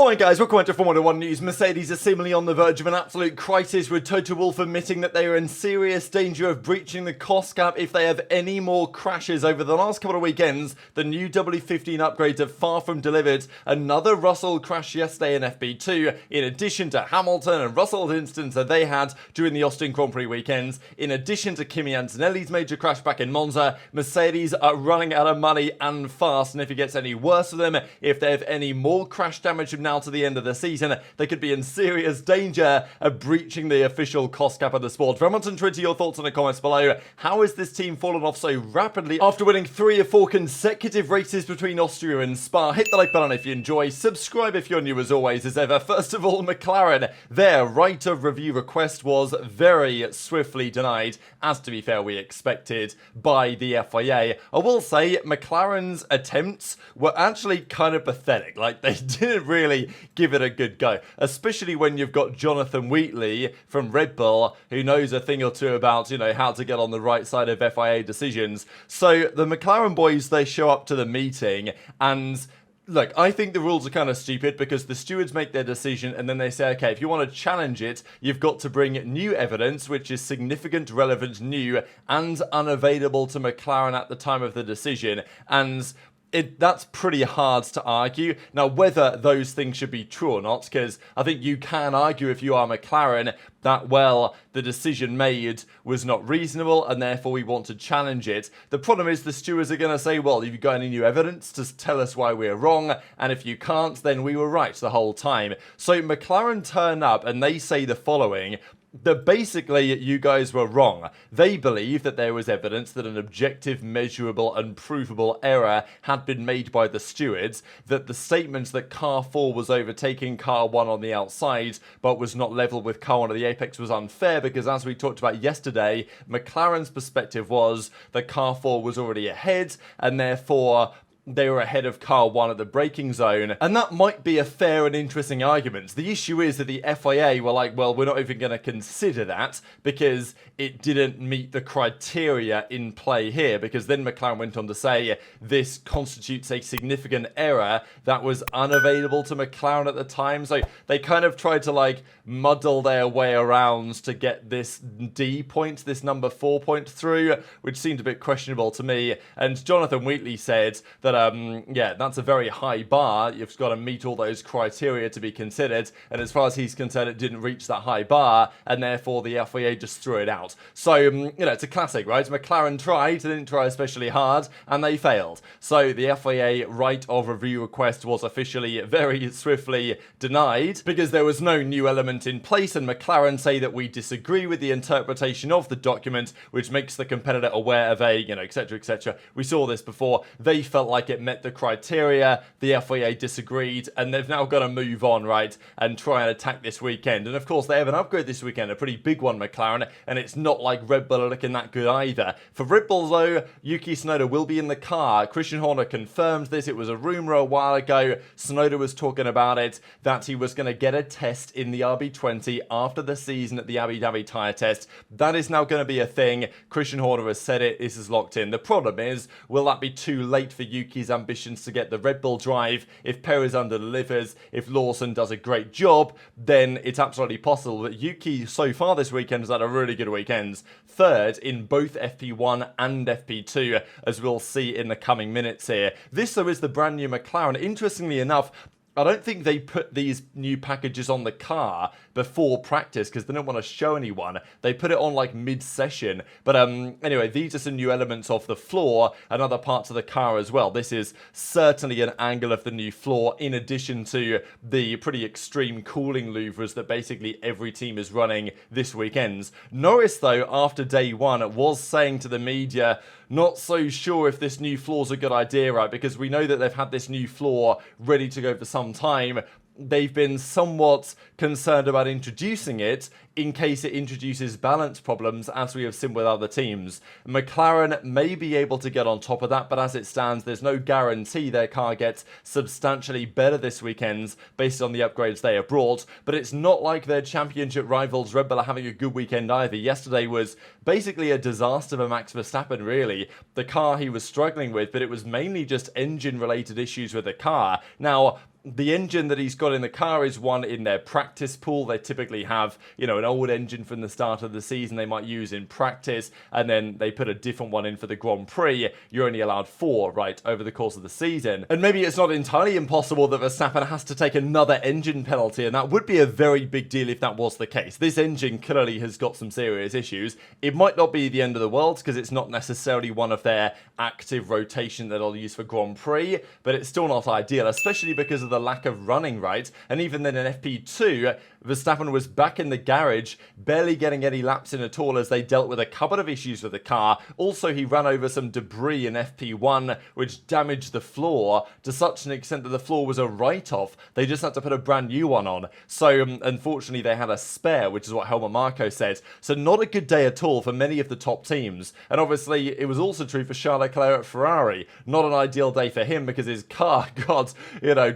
Alright guys, welcome back to Formula 1 News. Mercedes are seemingly on the verge of an absolute crisis, with Toto Wolff admitting that they are in serious danger of breaching the cost cap if they have any more crashes over the last couple of weekends. The new W15 upgrades are far from delivered. Another Russell crash yesterday in FP2, in addition to Hamilton and Russell's instance that they had during the Austin Grand Prix weekends. In addition to Kimi Antonelli's major crash back in Monza, Mercedes are running out of money and fast, and if it gets any worse for them, if they have any more crash damage from now to the end of the season, they could be in serious danger of breaching the official cost cap of the sport. Hamilton, Twitter, your thoughts in the comments below. How has this team fallen off so rapidly after winning 3 of 4 consecutive races between Austria and Spa? Hit the like button if you enjoy, subscribe if you're new as always as ever. First of all, McLaren, their right of review request was very swiftly denied, as to be fair we expected, by the FIA. I will say McLaren's attempts were actually kind of pathetic. Like, they didn't really give it a good go, especially when you've got Jonathan Wheatley from Red Bull, who knows a thing or two about, how to get on the right side of FIA decisions. So the McLaren boys, they show up to the meeting, and look, I think the rules are kind of stupid because the stewards make their decision and then they say, okay, if you want to challenge it, you've got to bring new evidence, which is significant, relevant, new, and unavailable to McLaren at the time of the decision. And that's pretty hard to argue. Now, whether those things should be true or not, because I think you can argue if you are McLaren that, well, the decision made was not reasonable and therefore we want to challenge it. The problem is the stewards are going to say, well, have you got any new evidence to tell us why we're wrong? And if you can't, then we were right the whole time. So McLaren turn up and they say the following: that basically you guys were wrong. They believe that there was evidence that an objective, measurable and provable error had been made by the stewards, that the statements that car 4 was overtaking car 1 on the outside but was not level with car 1 at the apex was unfair because, as we talked about yesterday, McLaren's perspective was that car 4 was already ahead and therefore they were ahead of car 1 at the braking zone, and that might be a fair and interesting argument. The issue is that the FIA were like, well, we're not even going to consider that because it didn't meet the criteria in play here, because then McLaren went on to say this constitutes a significant error that was unavailable to McLaren at the time. So they kind of tried to muddle their way around to get this D point, this number 4 point through, which seemed a bit questionable to me. And Jonathan Wheatley said that yeah, that's a very high bar. You've got to meet all those criteria to be considered, and as far as he's concerned, it didn't reach that high bar, and therefore the FIA just threw it out. So, it's a classic, right? McLaren tried, they didn't try especially hard, and they failed. So the FIA right of review request was officially very swiftly denied because there was no new element in place, and McLaren say that we disagree with the interpretation of the document, which makes the competitor aware of a, etc, etc. We saw this before. They felt like it met the criteria, the FIA disagreed, and they've now got to move on, right, and try and attack this weekend. And of course they have an upgrade this weekend, a pretty big one, McLaren, and it's not like Red Bull are looking that good either. For Red Bull though, Yuki Tsunoda will be in the car. Christian Horner confirmed this. It was a rumour a while ago. Tsunoda was talking about it, that he was going to get a test in the RB20 after the season at the Abu Dhabi tyre test. That is now going to be a thing. Christian Horner has said it. This is locked in. The problem is, will that be too late for Yuki's ambitions to get the Red Bull drive? If Perez under-delivers, if Lawson does a great job, then it's absolutely possible. But Yuki so far this weekend has had a really good weekend. Third in both FP1 and FP2, as we'll see in the coming minutes here. This though is the brand new McLaren. Interestingly enough, I don't think they put these new packages on the car before practice because they don't want to show anyone. They put it on mid-session. But anyway, these are some new elements of the floor and other parts of the car as well. This is certainly an angle of the new floor, in addition to the pretty extreme cooling louvres that basically every team is running this weekend. Norris, though, after day 1, was saying to the media, not so sure if this new floor's a good idea, right? Because we know that they've had this new floor ready to go for some time. They've been somewhat concerned about introducing it in case it introduces balance problems, as we have seen with other teams. McLaren may be able to get on top of that, but as it stands, there's no guarantee their car gets substantially better this weekend based on the upgrades they have brought. But it's not like their championship rivals Red Bull are having a good weekend either. Yesterday was basically a disaster for Max Verstappen, really. The car he was struggling with, but it was mainly just engine-related issues with the car. Now, the engine that he's got in the car is one in their practice pool. They typically have, an old engine from the start of the season they might use in practice, and then they put a different one in for the Grand Prix. You're only allowed 4, right, over the course of the season. And maybe it's not entirely impossible that Verstappen has to take another engine penalty, and that would be a very big deal if that was the case. This engine clearly has got some serious issues. It might not be the end of the world, because it's not necessarily one of their active rotation that I'll use for Grand Prix, but it's still not ideal, especially because of the lack of running, right? And even then in FP2, Verstappen was back in the garage, barely getting any laps in at all as they dealt with a couple of issues with the car. Also, he ran over some debris in FP1, which damaged the floor to such an extent that the floor was a write-off. They just had to put a brand new one on. So, unfortunately, they had a spare, which is what Helmut Marko said. So, not a good day at all for many of the top teams. And obviously, it was also true for Charles Leclerc at Ferrari. Not an ideal day for him because his car got,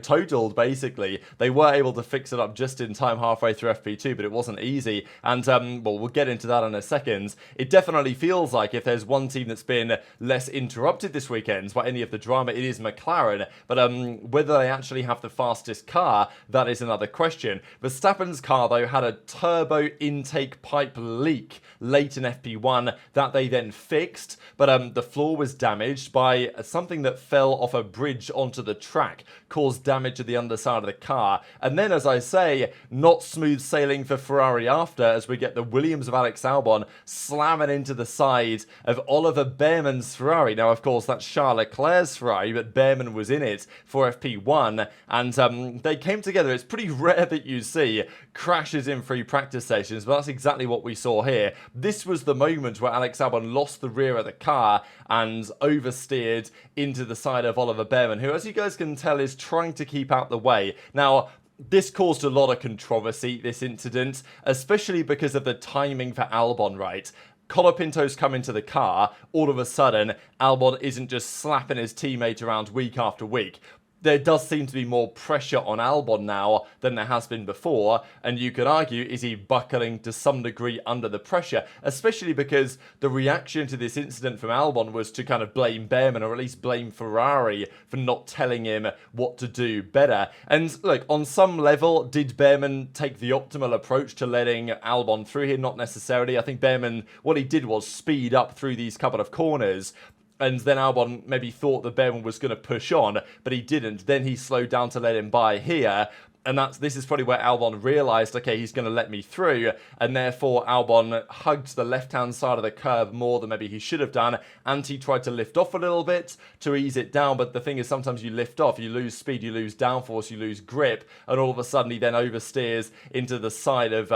totaled, basically. They were able to fix it up just in time halfway through FP2, but it wasn't easy. And, we'll get into that in a second. It definitely feels like if there's one team that's been less interrupted this weekend by any of the drama, it is McLaren. But whether they actually have the fastest car, that is another question. Verstappen's car, though, had a turbo intake pipe leak late in FP1 that they then fixed, but the floor was damaged by something that fell off a bridge onto the track, caused damage to the underside of the car. And then, as I say, not smooth sailing for Ferrari after, as we get the Williams of Alex Albon slamming into the side of Oliver Behrman's Ferrari. Now, of course, that's Charles Leclerc's Ferrari, but Behrman was in it for FP1, and they came together. It's pretty rare that you see crashes in free practice sessions, but that's exactly what we saw here. This was the moment where Alex Albon lost the rear of the car and oversteered into the side of Oliver Behrman, who, as you guys can tell, is trying to keep out the way. Now, this caused a lot of controversy, this incident, especially because of the timing for Albon, right? Colapinto's come into the car, all of a sudden, Albon isn't just slapping his teammate around week after week. There does seem to be more pressure on Albon now than there has been before, and you could argue, is he buckling to some degree under the pressure, especially because the reaction to this incident from Albon was to kind of blame Behrman, or at least blame Ferrari for not telling him what to do better. And look, on some level, did Behrman take the optimal approach to letting Albon through here? Not necessarily. I think Behrman, what he did was speed up through these couple of corners, and then Albon maybe thought that Behrman was going to push on, but he didn't. Then he slowed down to let him by here. And this is probably where Albon realised, okay, he's going to let me through, and therefore Albon hugged the left-hand side of the curb more than maybe he should have done, and he tried to lift off a little bit to ease it down, but the thing is, sometimes you lift off, you lose speed, you lose downforce, you lose grip, and all of a sudden he then oversteers into the side of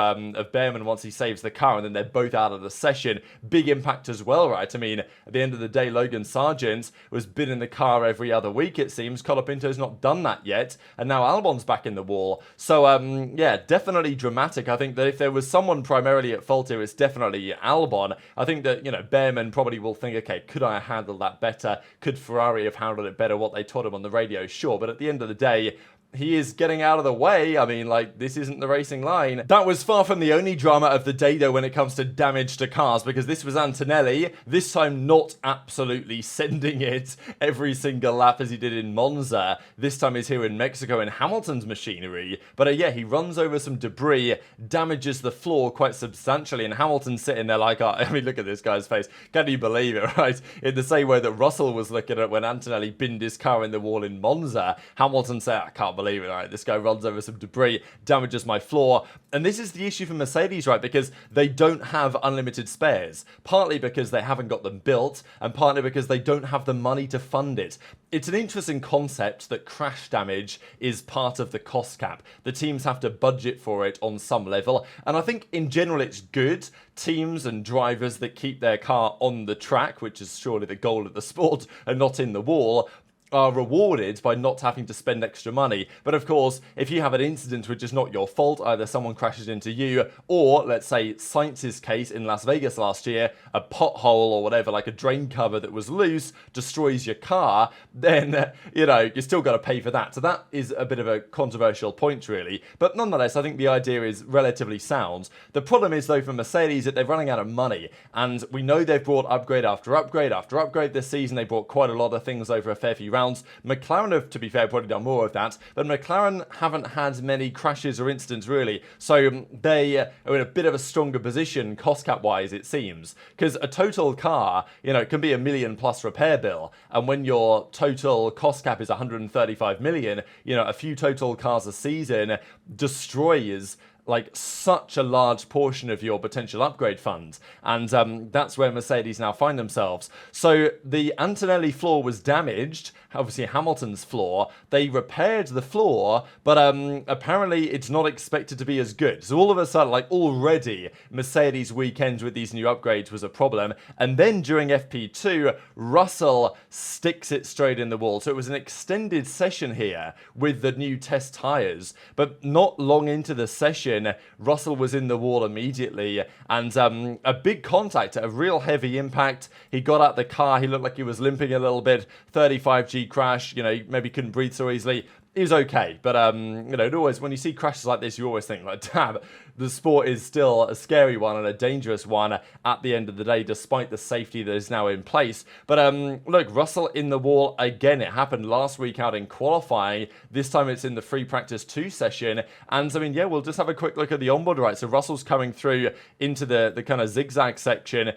Behrman once he saves the car, and then they're both out of the session. Big impact as well, right? I mean, at the end of the day, Logan Sargent was been in the car every other week, it seems. Colapinto's not done that yet, and now Albon's back in the wall. So, yeah, definitely dramatic. I think that if there was someone primarily at fault here, it's definitely Albon. I think that, Behrman probably will think, okay, could I have handled that better? Could Ferrari have handled it better, what they told him on the radio? Sure, but at the end of the day, he is getting out of the way. I mean, this isn't the racing line. That was far from the only drama of the day, though, when it comes to damage to cars, because this was Antonelli, this time not absolutely sending it every single lap as he did in Monza. This time he's here in Mexico in Hamilton's machinery. But yeah, he runs over some debris, damages the floor quite substantially, and Hamilton's sitting there like, I mean, look at this guy's face. Can you believe it, right? In the same way that Russell was looking at when Antonelli binned his car in the wall in Monza, Hamilton said, I can't believe it, right? This guy runs over some debris, damages my floor. And this is the issue for Mercedes, right? Because they don't have unlimited spares. Partly because they haven't got them built, and partly because they don't have the money to fund it. It's an interesting concept that crash damage is part of the cost cap. The teams have to budget for it on some level, and I think in general it's good. Teams and drivers that keep their car on the track, which is surely the goal of the sport, and not in the wall, are rewarded by not having to spend extra money. But of course, if you have an incident which is not your fault, either someone crashes into you, or let's say Sainz's case in Las Vegas last year, a pothole or whatever, like a drain cover that was loose, destroys your car, then, you still got to pay for that. So that is a bit of a controversial point, really. But nonetheless, I think the idea is relatively sound. The problem is, though, for Mercedes, that they're running out of money. And we know they've brought upgrade after upgrade after upgrade this season. They brought quite a lot of things over a fair few rounds. grounds. McLaren have, to be fair, probably done more of that, but McLaren haven't had many crashes or incidents really, so they are in a bit of a stronger position cost cap wise, it seems, because a total car, you know, it can be $1 million plus repair bill, and when your total cost cap is 135 million, you know, a few total cars a season destroys like such a large portion of your potential upgrade funds, and that's where Mercedes now find themselves. So the Antonelli floor was damaged, obviously Hamilton's floor. They repaired the floor, but apparently it's not expected to be as good. So all of a sudden, like already, Mercedes weekend with these new upgrades was a problem, and then during FP2, Russell sticks it straight in the wall. So it was an extended session here with the new test tyres, but not long into the session, Russell was in the wall immediately, and a big contact, a real heavy impact. He got out the car, he looked like he was limping a little bit, 35G crash, you know, maybe couldn't breathe so easily. He was okay, but you know, it always, when you see crashes like this, you always think like, damn, the sport is still a scary one and a dangerous one at the end of the day, despite the safety that is now in place. But look, Russell in the wall again. It happened last week out in qualifying. This time it's in the free practice 2 session, and I mean, yeah, we'll just have a quick look at the onboard. Right, so Russell's coming through into the kind of zigzag section,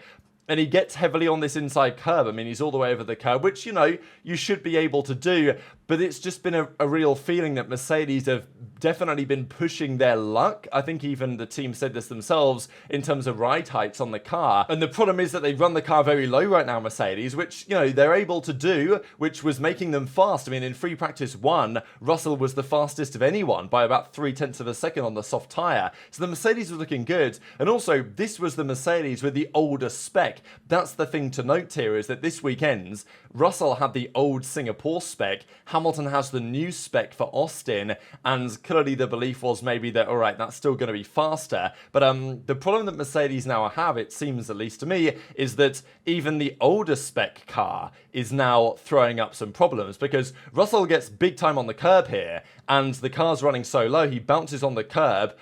and he gets heavily on this inside curb. I mean, he's all the way over the curb, which, you know, you should be able to do. But it's just been a real feeling that Mercedes have definitely been pushing their luck. I think even the team said this themselves in terms of ride heights on the car. And the problem is that they run the car very low right now, Mercedes, which, you know, they're able to do, which was making them fast. I mean, in free practice 1, Russell was the fastest of anyone by about 0.3 of a second on the soft tyre. So the Mercedes was looking good. And also, this was the Mercedes with the older spec. That's the thing to note here, is that this weekend's Russell had the old Singapore spec, Hamilton has the new spec for Austin, and clearly the belief was maybe that, all right, that's still going to be faster. But the problem that Mercedes now have, it seems at least to me, is that even the older spec car is now throwing up some problems, because Russell gets big time on the curb here, and the car's running so low, he bounces on the curb,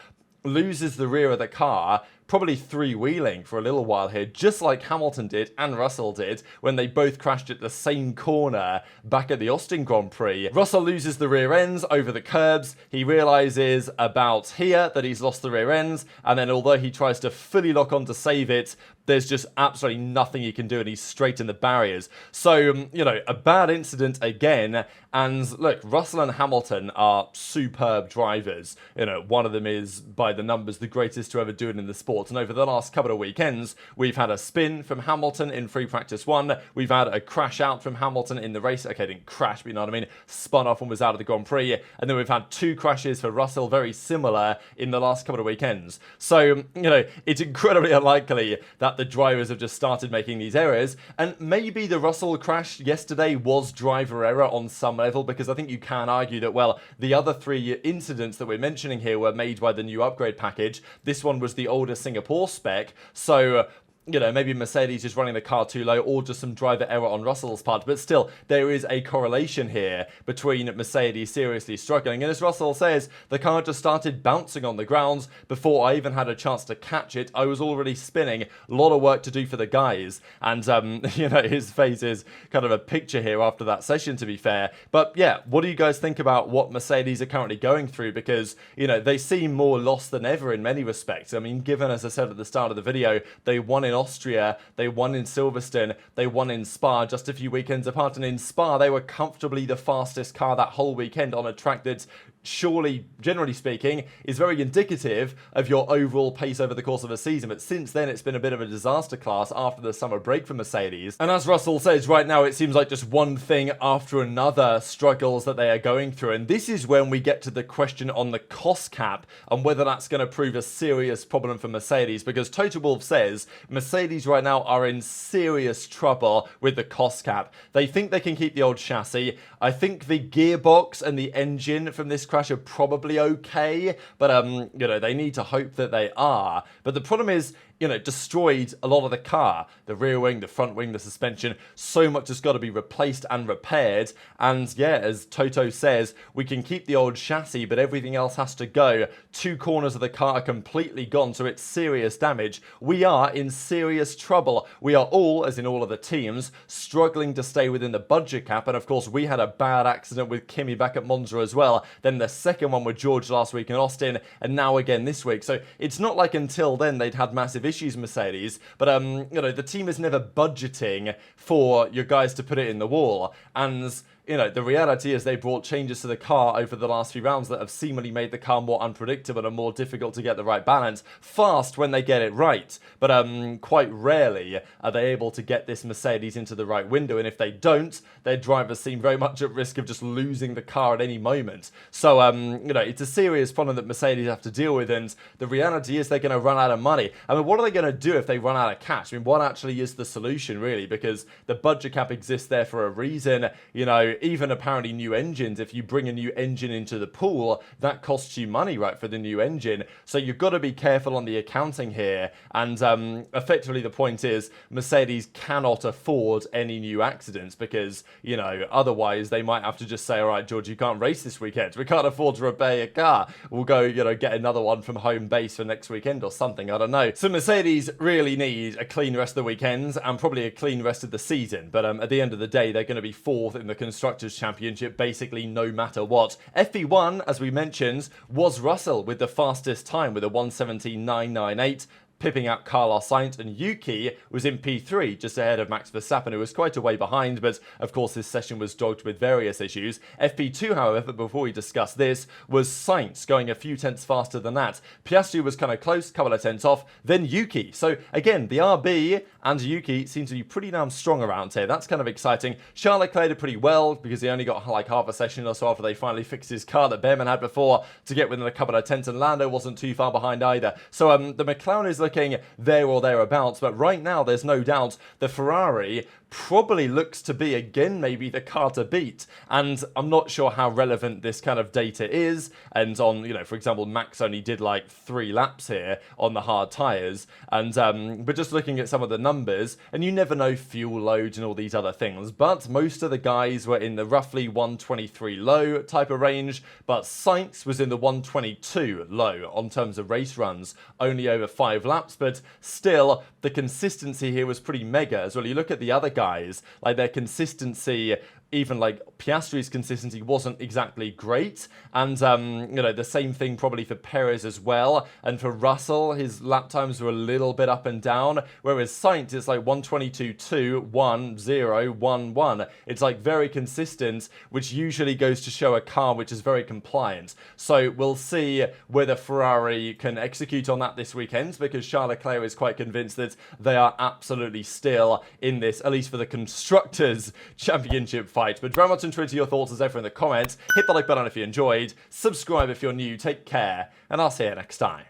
loses the rear of the car, probably three-wheeling for a little while here, just like Hamilton did and Russell did when they both crashed at the same corner back at the Austin Grand Prix. Russell loses the rear ends over the curbs. He realizes about here that he's lost the rear ends, and then although he tries to fully lock on to save it, there's just absolutely nothing he can do, and he's straight in the barriers. So, you know, a bad incident again. And look, Russell and Hamilton are superb drivers. You know, one of them is, by the numbers, the greatest to ever do it in the sport. And over the last couple of weekends, we've had a spin from Hamilton in free practice 1. We've had a crash out from Hamilton in the race. Okay, didn't crash, but you know what I mean? Spun off and was out of the Grand Prix. And then we've had 2 crashes for Russell, very similar, in the last couple of weekends. So, you know, it's incredibly unlikely that the drivers have just started making these errors. And maybe the Russell crash yesterday was driver error on some level, because I think you can argue that, well, the other 3 incidents that we're mentioning here were made by the new upgrade package. This one was the older Singapore spec. So, you know, maybe Mercedes is running the car too low, or just some driver error on Russell's part. But still, there is a correlation here between Mercedes seriously struggling. And as Russell says, the car just started bouncing on the grounds before I even had a chance to catch it. I was already spinning. A lot of work to do for the guys. And, you know, his face is kind of a picture here after that session, to be fair. But yeah, what do you guys think about what Mercedes are currently going through? Because, you know, they seem more lost than ever in many respects. I mean, given, as I said at the start of the video, they won in Austria, they won in Silverstone, they won in Spa just a few weekends apart, and in Spa they were comfortably the fastest car that whole weekend on a track that's surely, generally speaking, is very indicative of your overall pace over the course of a season. But since then, it's been a bit of a disaster class after the summer break for Mercedes. And as Russell says, right now it seems like just one thing after another struggles that they are going through. And this is when we get to the question on the cost cap and whether that's going to prove a serious problem for Mercedes, because Toto Wolff says Mercedes right now are in serious trouble with the cost cap. They think they can keep the old chassis. I think the gearbox and the engine from this crash are probably okay, but you know, they need to hope that they are. But the problem is, destroyed a lot of the car. The rear wing, the front wing, the suspension, so much has got to be replaced and repaired. And yeah, as Toto says, we can keep the old chassis, but everything else has to go. 2 corners of the car are completely gone, so it's serious damage. We are in serious trouble. We are all, as in all of the teams, struggling to stay within the budget cap. And of course, we had a bad accident with Kimi back at Monza as well. Then the second one with George last week in Austin, and now again this week. So it's not like until then they'd had massive issues, Mercedes, but the team is never budgeting for your guys to put it in the wall. And the reality is they brought changes to the car over the last few rounds that have seemingly made the car more unpredictable and more difficult to get the right balance. Fast when they get it right, but quite rarely are they able to get this Mercedes into the right window, and if they don't, their drivers seem very much at risk of just losing the car at any moment. So, it's a serious problem that Mercedes have to deal with, and the reality is they're going to run out of money. I mean, what are they going to do if they run out of cash? I mean, what actually is the solution, really? Because the budget cap exists there for a reason. Even apparently new engines, if you bring a new engine into the pool, that costs you money, right, for the new engine. So you've got to be careful on the accounting here. And effectively the point is Mercedes cannot afford any new accidents because, otherwise they might have to just say, all right, George, you can't race this weekend. We can't afford to repair your car. We'll go, get another one from home base for next weekend or something. I don't know. So Mercedes really need a clean rest of the weekends and probably a clean rest of the season. But at the end of the day, they're going to be 4th in the Constructors' Championship, basically no matter what. FP1, as we mentioned, was Russell with the fastest time with a 1:17.998. Pipping out Carlos Sainz, and Yuki was in P3, just ahead of Max Verstappen, who was quite a way behind, but of course this session was dogged with various issues. FP2, however, before we discuss this, was Sainz going a few tenths faster than that. Piastri was kind of close, couple of tenths off, then Yuki. So again, the RB and Yuki seem to be pretty damn strong around here. That's kind of exciting. Charles Leclerc did pretty well because he only got like half a session or so after they finally fixed his car that Behrman had before to get within a couple of tenths, and Lando wasn't too far behind either. So the McLaren is looking there or thereabouts, but right now there's no doubt the Ferrari probably looks to be again maybe the car to beat, and I'm not sure how relevant this kind of data is. And on, for example, Max only did like 3 laps here on the hard tires, and but just looking at some of the numbers, and you never know fuel load and all these other things, but most of the guys were in the roughly 123 low type of range, but Sainz was in the 122 low on terms of race runs, only over 5 laps, but still the consistency here was pretty mega as well. You look at the other guys, like their consistency, even like Piastri's consistency wasn't exactly great, and the same thing probably for Perez as well, and for Russell his lap times were a little bit up and down, whereas Sainz is like 122.2, 1, 0, 1, 1. It's like very consistent, which usually goes to show a car which is very compliant. So we'll see whether Ferrari can execute on that this weekend, because Charles Leclerc is quite convinced that they are absolutely still in this, at least for the Constructors' Championship fight. But very much into your thoughts as ever in the comments. Hit the like button if you enjoyed. Subscribe if you're new. Take care, and I'll see you next time.